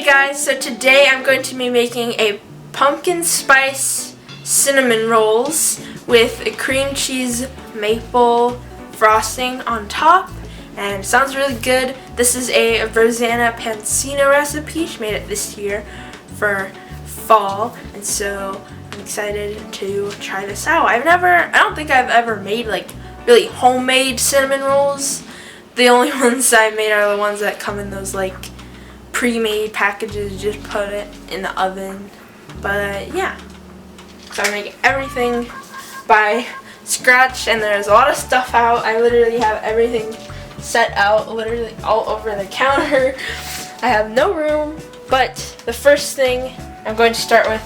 Hey guys, so today I'm going to be making a pumpkin spice cinnamon rolls with a cream cheese maple frosting on top, and it sounds really good. This is a Rosanna Pansino recipe. She made it this year for fall, and so I'm excited to try this out. I don't think I've ever made like really homemade cinnamon rolls. The only ones I made are the ones that come in those like pre-made packages. You just put it in the oven. But yeah, so I make everything by scratch, and there's a lot of stuff out. I literally have everything set out literally all over the counter. I have no room, but the first thing I'm going to start with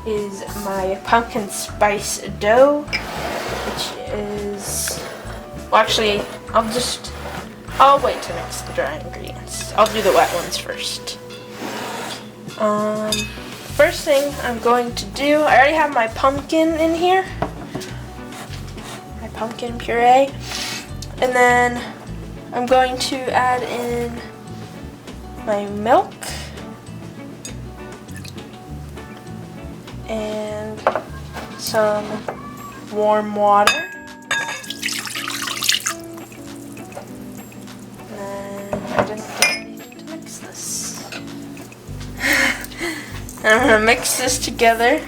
is my pumpkin spice dough, which is, well, actually I'll wait to mix the dry ingredients. I'll do the wet ones first. First thing I'm going to do, I already have my pumpkin in here, my pumpkin puree, and then I'm going to add in my milk and some warm water. And I'm going to mix this together.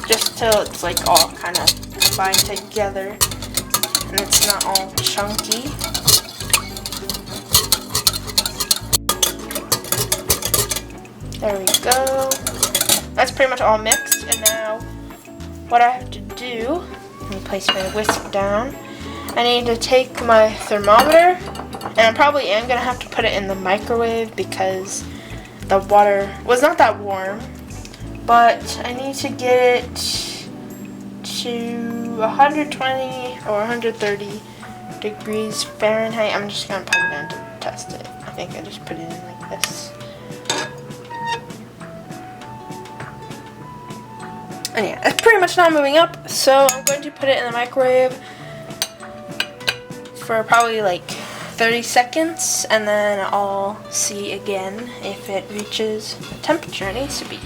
Just till it's like all kind of combined together and it's not all chunky. There we go. That's pretty much all mixed, and now what I have to do, let me place my whisk down. I need to take my thermometer, and I probably am going to have to put it in the microwave because the water was not that warm. But I need to get it to 120 or 130 degrees Fahrenheit. I'm just going to put it in to test it. I think I just put it in like this. And yeah, it's pretty much not moving up, so I'm going to put it in the microwave for probably like 30 seconds, and then I'll see again if it reaches the temperature it needs to be.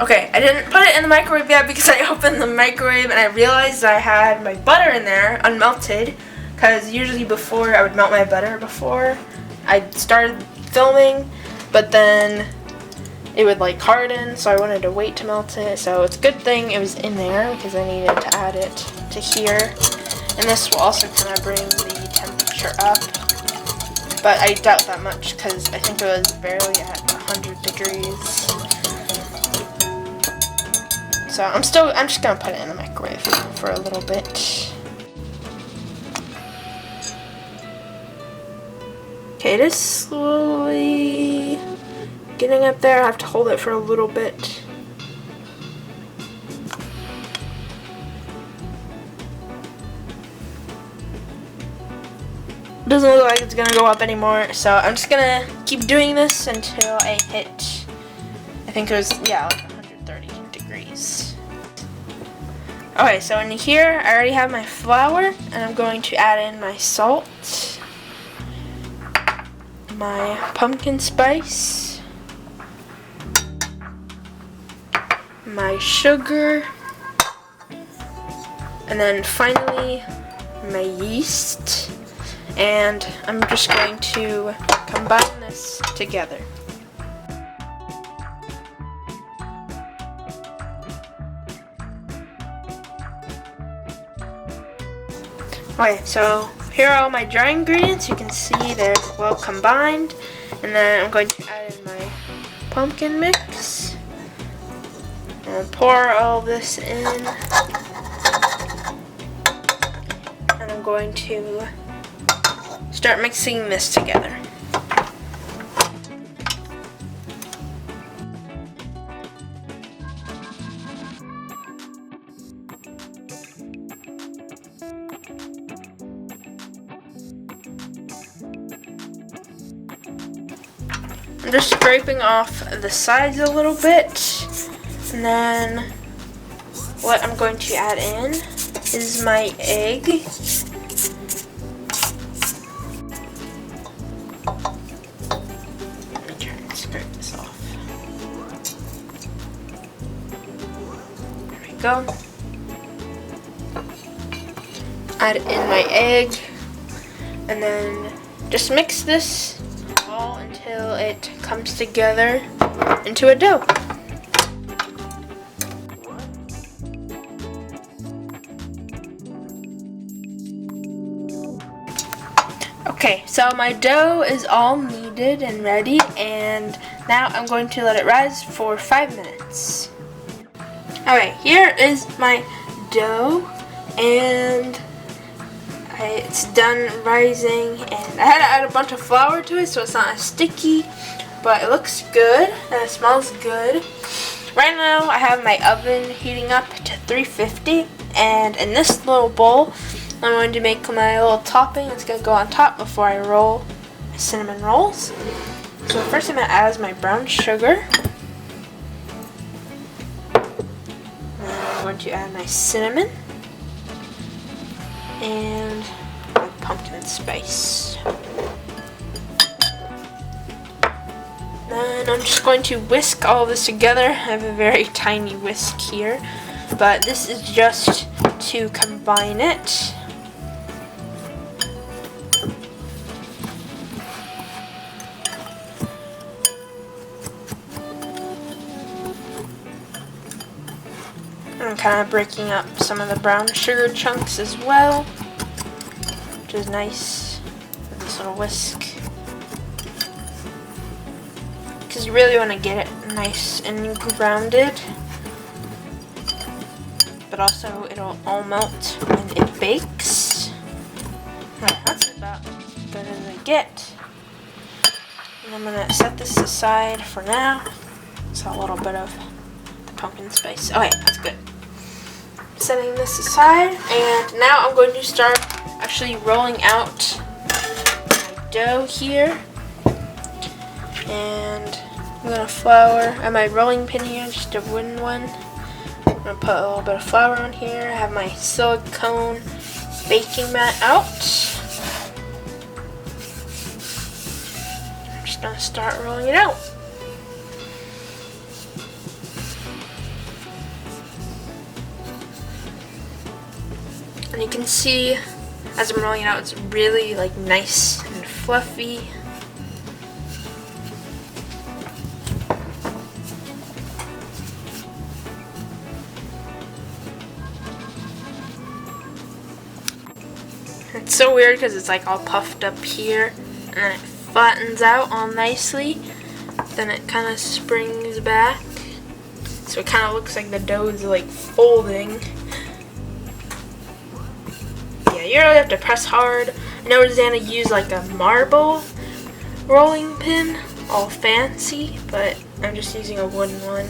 Okay, I didn't put it in the microwave yet because I opened the microwave and I realized I had my butter in there unmelted, because usually before I would melt my butter before I started filming, but then it would like harden, so I wanted to wait to melt it. So it's a good thing it was in there because I needed to add it to here. And this will also kind of bring the temperature up, but I doubt that much because I think it was barely at 100 degrees. So I'm just gonna put it in the microwave for a little bit. Okay, it is slowly getting up there. I have to hold it for a little bit. Doesn't look like it's gonna go up anymore, so I'm just gonna keep doing this until I hit, I think it was, yeah, like 130 degrees. Okay, so in here I already have my flour, and I'm going to add in my salt, my pumpkin spice, my sugar, and then finally my yeast. And I'm just going to combine this together. Okay, so here are all my dry ingredients. You can see they're well combined. And then I'm going to add in my pumpkin mix. And pour all this in. And I'm going to start mixing this together. I'm just scraping off the sides a little bit, and then what I'm going to add in is my egg. Let me try and scrape this off. There we go. Add in my egg, and then just mix this all until it comes together into a dough. Okay, so my dough is all kneaded and ready, and now I'm going to let it rise for 5 minutes. Alright, here is my dough, and it's done rising, and I had to add a bunch of flour to it so it's not as sticky, but it looks good and it smells good. Right now I have my oven heating up to 350, and in this little bowl I'm going to make my little topping that's going to go on top before I roll my cinnamon rolls. So first I'm going to add my brown sugar. And I'm going to add my cinnamon and my pumpkin spice. Then I'm just going to whisk all of this together. I have a very tiny whisk here, but this is just to combine it. I'm kind of breaking up some of the brown sugar chunks as well, which is nice with this little whisk. Because you really want to get it nice and grounded, but also it'll all melt when it bakes. Right, that's about as good as I get. And I'm going to set this aside for now. So a little bit of the pumpkin spice. Okay, that's good. Setting this aside, and now I'm going to start actually rolling out my dough here. And I'm going to flour, I have my rolling pin here, just a wooden one. I'm going to put a little bit of flour on here. I have my silicone baking mat out. I'm just going to start rolling it out. And you can see as I'm rolling it out, it's really like nice and fluffy. It's so weird because it's like all puffed up here, and then it flattens out all nicely. Then it kind of springs back, so it kind of looks like the dough is like folding. Yeah, you really have to press hard. I know Rosanna used like a marble rolling pin, all fancy, but I'm just using a wooden one.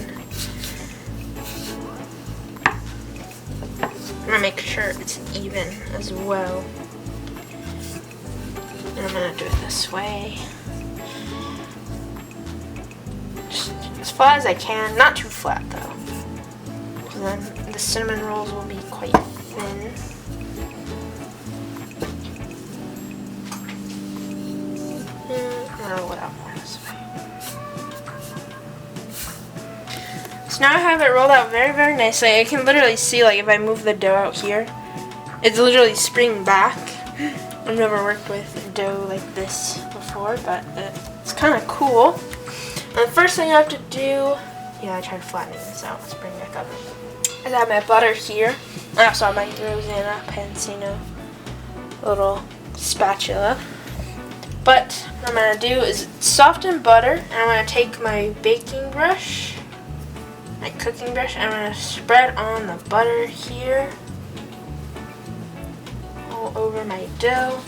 I'm gonna make sure it's even as well. And I'm gonna do it this way. Just as flat as I can, not too flat though, because then the cinnamon rolls will be quite thin. Roll it out more this way. So now I have it rolled out very, very nicely. I can literally see, like, if I move the dough out here, it's literally springing back. I've never worked with dough like this before, but it's kind of cool. And the first thing I have to do, I tried flattening this out. Let's bring it back up. I have my butter here. I also have my Rosanna Pansino little spatula. But what I'm going to do is soften butter, and I'm going to take my baking brush, my cooking brush, and I'm going to spread on the butter here, all over my dough.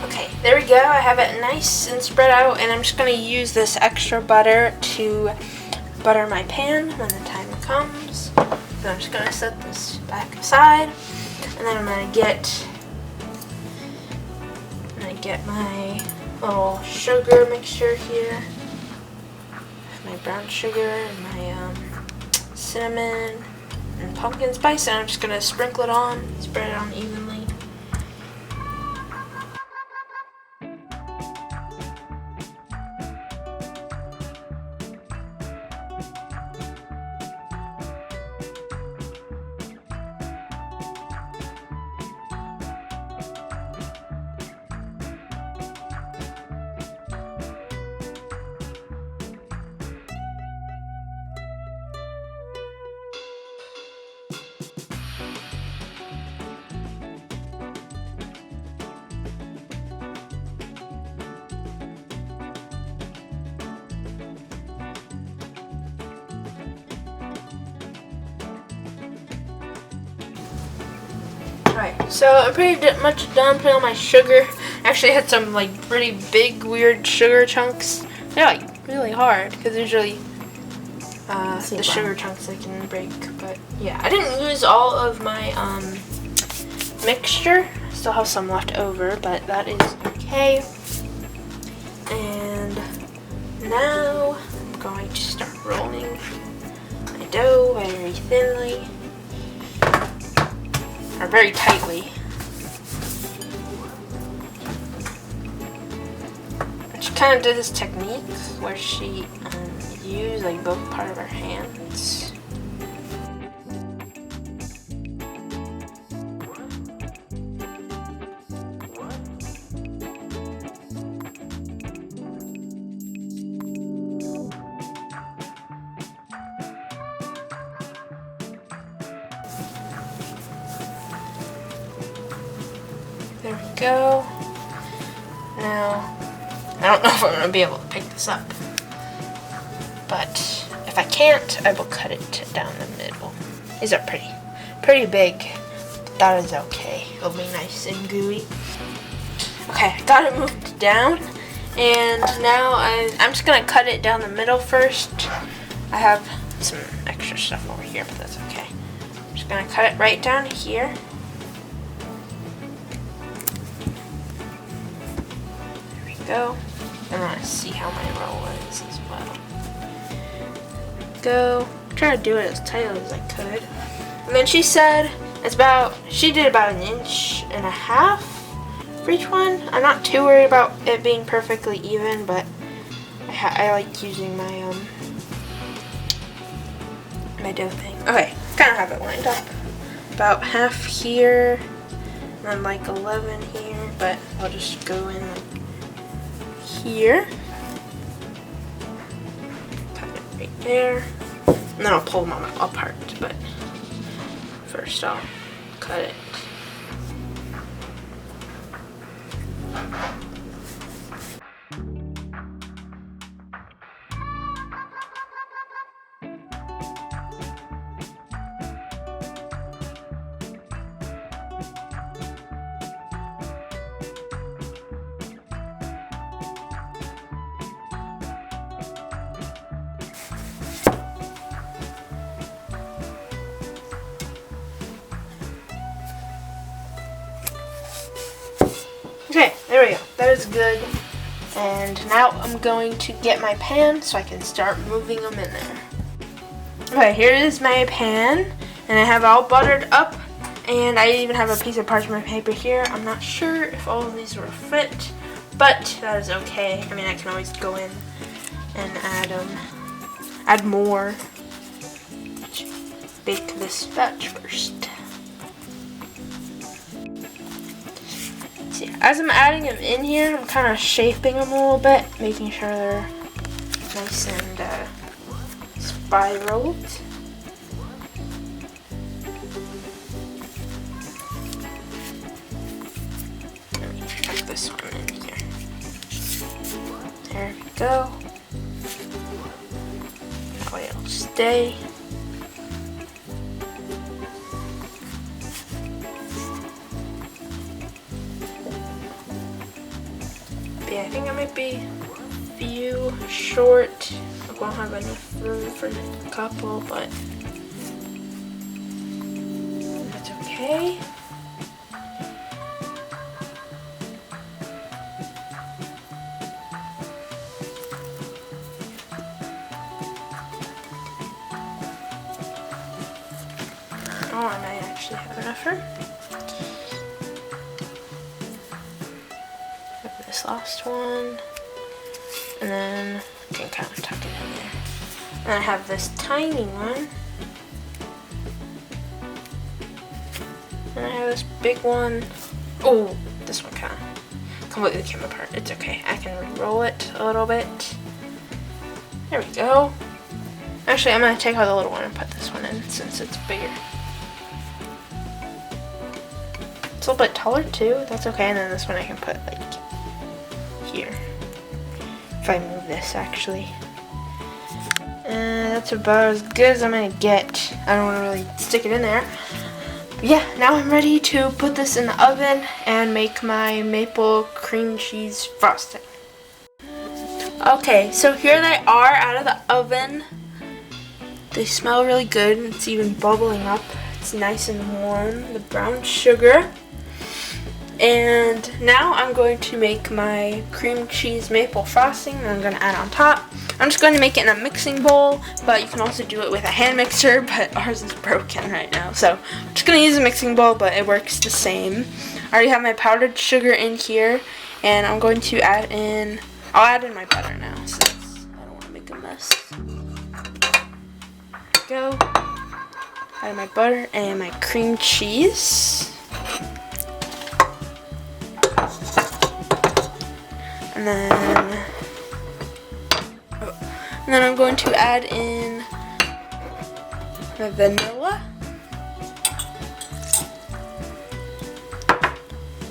Okay, there we go. I have it nice and spread out, and I'm just going to use this extra butter to butter my pan when the time comes. So I'm just going to set this back aside, and then I'm going to get my little sugar mixture here, my brown sugar and my cinnamon and pumpkin spice, and I'm just going to sprinkle it on, spread it on evenly. Alright, so I'm pretty much done putting on my sugar. I actually had some like pretty big weird sugar chunks. They're like really hard because usually the sugar chunks I can break. But yeah, I didn't use all of my mixture. Still have some left over, but that is okay. And now I'm going to start rolling my dough very thinly. Or very tightly. She kind of did this technique where she used like both part of her hands. There we go. Now, I don't know if I'm going to be able to pick this up, but if I can't, I will cut it down the middle. These are pretty big, but that is okay. It'll be nice and gooey. Okay, I got it moved down, and now I'm just going to cut it down the middle first. I have some extra stuff over here, but that's okay. I'm just going to cut it right down here. Go. I want to see how my roll is as well. Go. Try to do it as tight as I could. And then she said she did about 1.5 inches for each one. I'm not too worried about it being perfectly even, but I like using my my dough thing. Okay, kind of have it lined up. About half here, and then like 11 here, but I'll just go in like here, cut it right there, and then I'll pull them apart, but first I'll cut it. Okay, there we go. That is good. And now I'm going to get my pan so I can start moving them in there. Okay, here is my pan, and I have it all buttered up, and I even have a piece of parchment paper here. I'm not sure if all of these will fit, but that is okay. I mean, I can always go in and add more. Bake this batch first. As I'm adding them in here, I'm kind of shaping them a little bit, making sure they're nice and spiraled. Let me tuck this one in here. There we go. That way it'll stay. Yeah, I think I might be a few short. I won't have enough room for a couple, but that's okay. Oh, I might actually have enough room. Have this last one, and then I can kind of tuck it in there. And I have this tiny one, and I have this big one. Oh, this one kind of completely came apart. It's okay. I can re-roll it a little bit. There we go. Actually, I'm gonna take out the little one and put this one in since it's bigger. It's a little bit taller too, that's okay, and then this one I can put like here. If I move this actually. And that's about as good as I'm gonna get. I don't want to really stick it in there. But yeah, now I'm ready to put this in the oven and make my maple cream cheese frosting. Okay, so here they are out of the oven. They smell really good, it's even bubbling up. It's nice and warm, the brown sugar. And now I'm going to make my cream cheese maple frosting that I'm going to add on top. I'm just going to make it in a mixing bowl, but you can also do it with a hand mixer, but ours is broken right now. So I'm just going to use a mixing bowl, but it works the same. I already have my powdered sugar in here, and I'm going to add in, I'll add in my butter now, since I don't want to make a mess. There we go. Add my butter and my cream cheese. And then I'm going to add in my vanilla,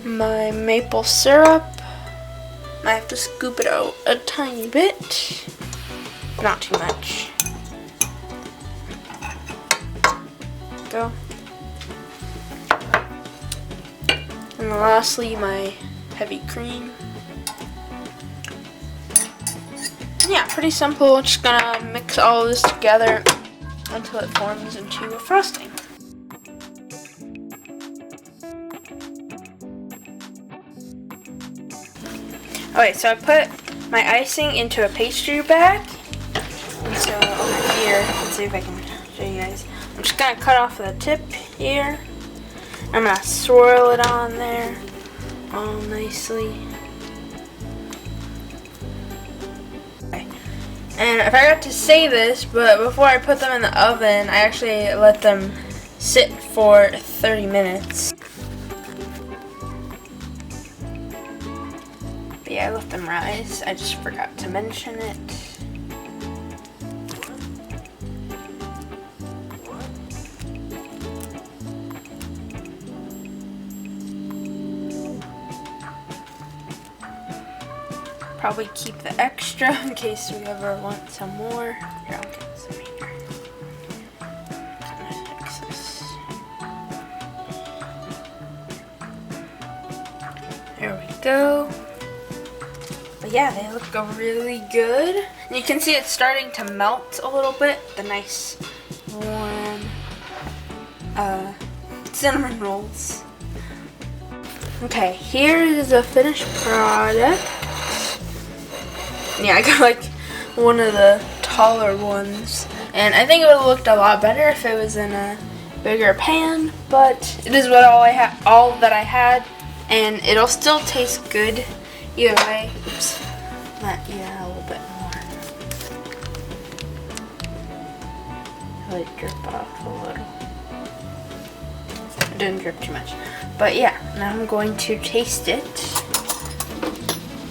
my maple syrup. I have to scoop it out a tiny bit, not too much. Go. And then lastly, my heavy cream. Yeah, pretty simple. Just gonna mix all of this together until it forms into a frosting. Okay, so I put my icing into a pastry bag. And so over here, let's see if I can show you guys. I'm just gonna cut off the tip here. I'm gonna swirl it on there all nicely. And I forgot to say this, but before I put them in the oven, I actually let them sit for 30 minutes. But yeah, I let them rise. I just forgot to mention it. Probably keep the extra in case we ever want some more. Here, I'll get some here. Kind of excess. There we go. But yeah, they look really good. And you can see it's starting to melt a little bit. The nice warm cinnamon rolls. Okay, here is the finished product. Yeah, I got like one of the taller ones, and I think it would have looked a lot better if it was in a bigger pan, but it is what all that I had, and it'll still taste good either way. Oops, not even a little bit more. Let it drip off a little. It didn't drip too much, but yeah. Now I'm going to taste it.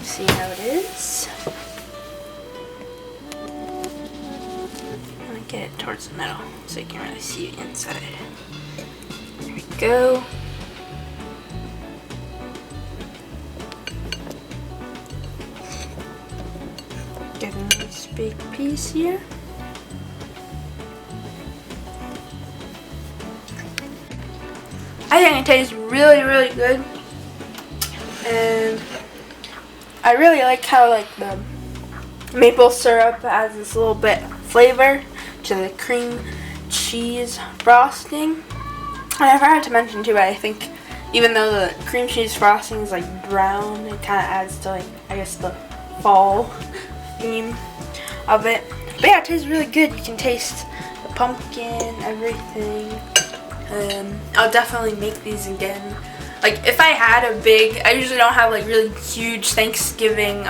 See how it is. Get it towards the middle so you can really see the inside. There we go. Get a nice big piece here. I think it tastes really good. And I really like how like the maple syrup adds this little bit flavor to the cream cheese frosting. And I forgot to mention too, but I think even though the cream cheese frosting is like brown, it kind of adds to like, I guess, the fall theme of it. But yeah, it tastes really good. You can taste the pumpkin, everything. I'll definitely make these again. Like if I had a big, I usually don't have like really huge Thanksgiving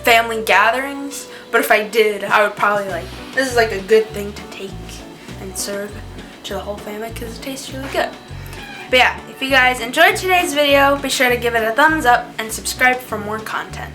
family gatherings, but if I did, I would probably like, this is like a good thing to take and serve to the whole family because it tastes really good. But yeah, if you guys enjoyed today's video, be sure to give it a thumbs up and subscribe for more content.